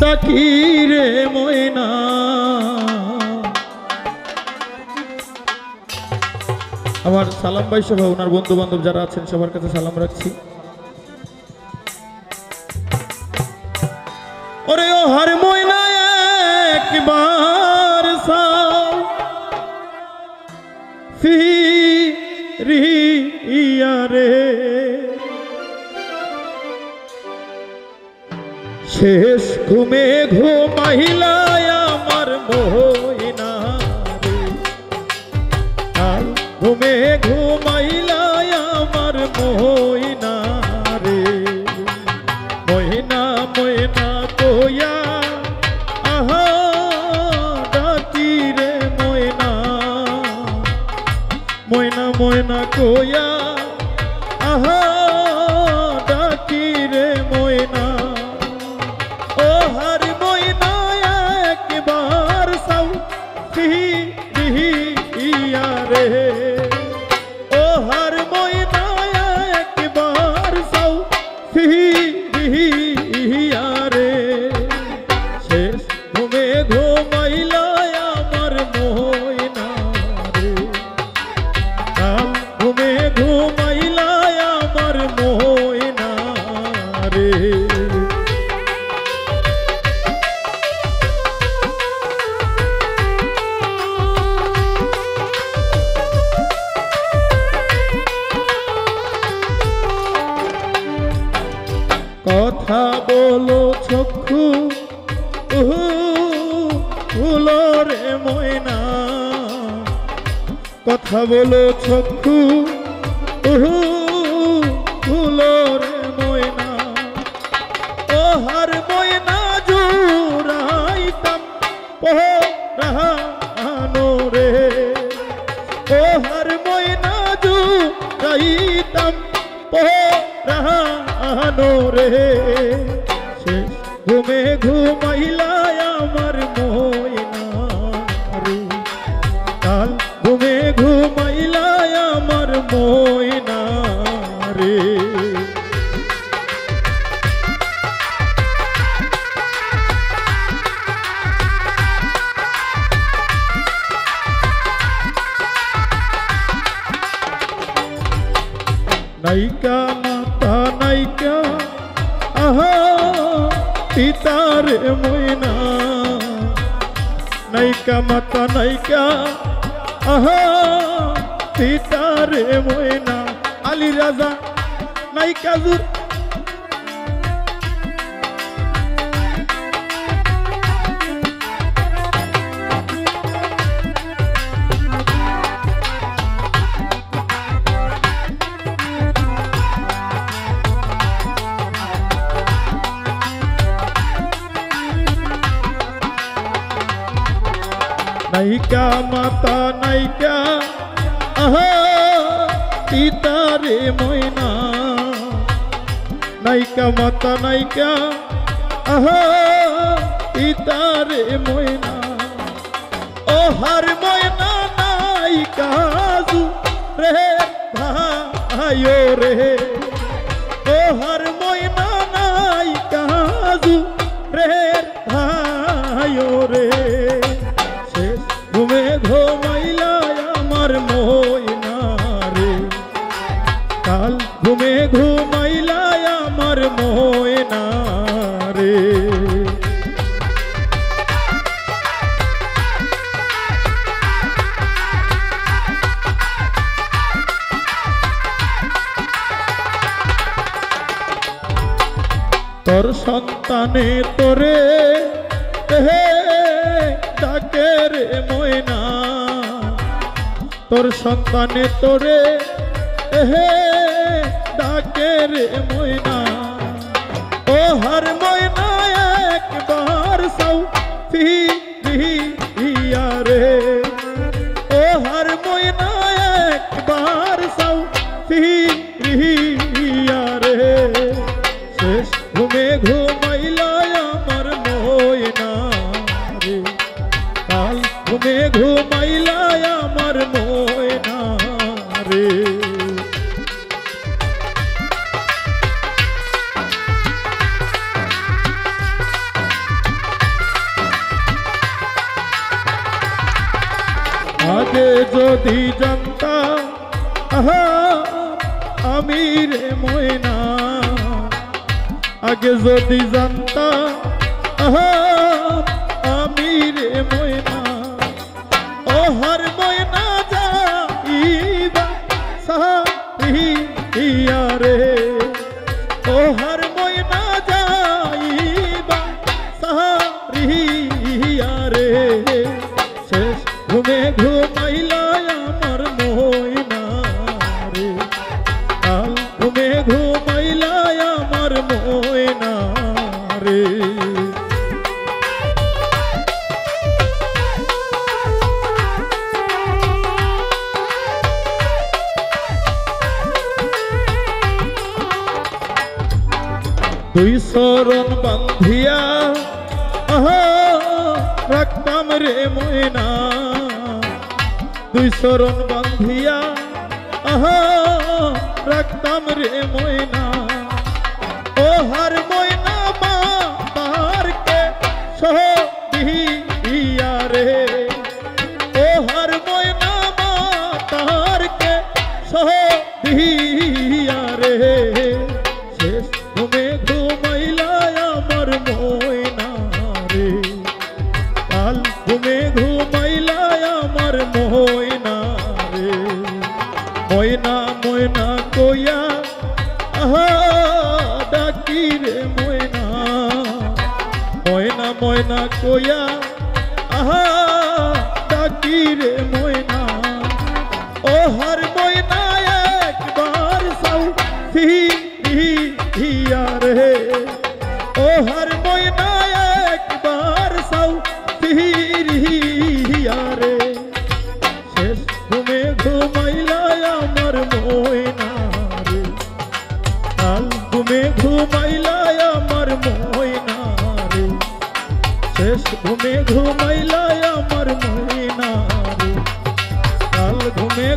ডাকি রে ময়না। আমার সালাম ভাই সহ ওনার বন্ধু বান্ধব যারা আছেন সবার কাছে সালাম রাখছি। ওরে ও হার ময়না একবার সাও ফিরিয়া রে, শেষ ঘুমে ঘুমাইলা আমার ময়না রে, আর ঘুমে ঘুমাইলা আমার ময়না রে। ময়না ময়না কইয়া আহা ডাকি রে ময়না, ময়না ময়না কইয়া আহা ডাকি রে ময়না। ও হার ময়না একবার সাও ফিরিয়া রে, ও হার ময়না একবার সাও ফিরিয়া রে, শেষ ঘুমে ঘুমাইলা আমার ময়না রে, কাল ঘুমে ঘুমাইলা আমার ময়না রে। কথা বলো চক্ষু খুলো রে ময়না, কথা বলো চক্ষু খুলো রে ময়না। ও হার ময়না জুড়াইতাম পরানো রে, ও হার ময়না জুড়াইতাম পরানো রে, শেষ ঘুমে ঘুমাইলা আমার ময়না রে, কাল ঘুমে ঘুমাইলা আমার ময়না রে। নাইকা মাতা নাইকা আহা পিতার ময়না, নাইকা মাতা নাইকা আহা পিতার ময়না। আলী রাজা নাইকা জুর নাইকা মাতা নাইকা আহা পিতারে ময়না, নাইকা মাতা নাইকা আহা পিতারে ময়না। ও হার ময়না নাইকা জু রে ভাইও রে, ও হার ময়না নাইকা জু রে ভাইও রে, ঘুমে ঘুমাইলা আমার ময়না রে, কাল ঘুমে ঘুমাইলা আমার ময়না রে। তোর সন্তানে তোরে ডাকে রে ময়না, তোর সন্তানে তোরে ডাকে রে ময়না। ও হার ময়না একবার সাও ফিরিয়া রে, ও হার ময়না একবার সাও ফিরিয়া রে, শেষ ঘুমে ঘুমাইলা আমার ময়না রে, কাল ঘুমে ঘুমাইলা আমার ময়না রে। আগে যদি জানতাম আহা আমি রে ময়না, আগে যদি জানতাম আহা আমি রে ময়না, ও হর ময়না যাইবা সাহিয়া রে, ও হর ময়না যাইবা সাহিয়া রে, শেষ ঘুমে ঘুমাইলা আমার ময়না রে, কাল ঘুমে ঘুমাইলা আমার ময়না রে। 2 চরণ বান্ধিয়া আহা রাখতাম রে ময়না, 2 চরণ বান্ধিয়া আহা রাখতাম রে ময়না, ও হর ময়না মা তারকে সহিয়া রে, ও হর ময়না মা তারকে সহিয়া রে, শেষ ঘুমে ঘুমাইলা আমার ময়না রে, কাল ঘুমে ঘুমাইলা আমার ময়না রে, ময়না ময়না কইয়া আহা ডাকি রে ময়না, ময়না ময়না কইয়া আহা ডাকি রে ময়না, ও হর ময়না একবার সাউ ফিরিয়া রে, ও হর ময়না একবার সাউ ফিরিয়া রে, শেষ ঘুমে ঘুমাইলা আমার ময়না রে, কাল ঘুমে ঘুমাইলা আমার ময়না রে, শেষ ঘুমে ঘুমাইলা আমার ময়না রে, কাল ঘুমে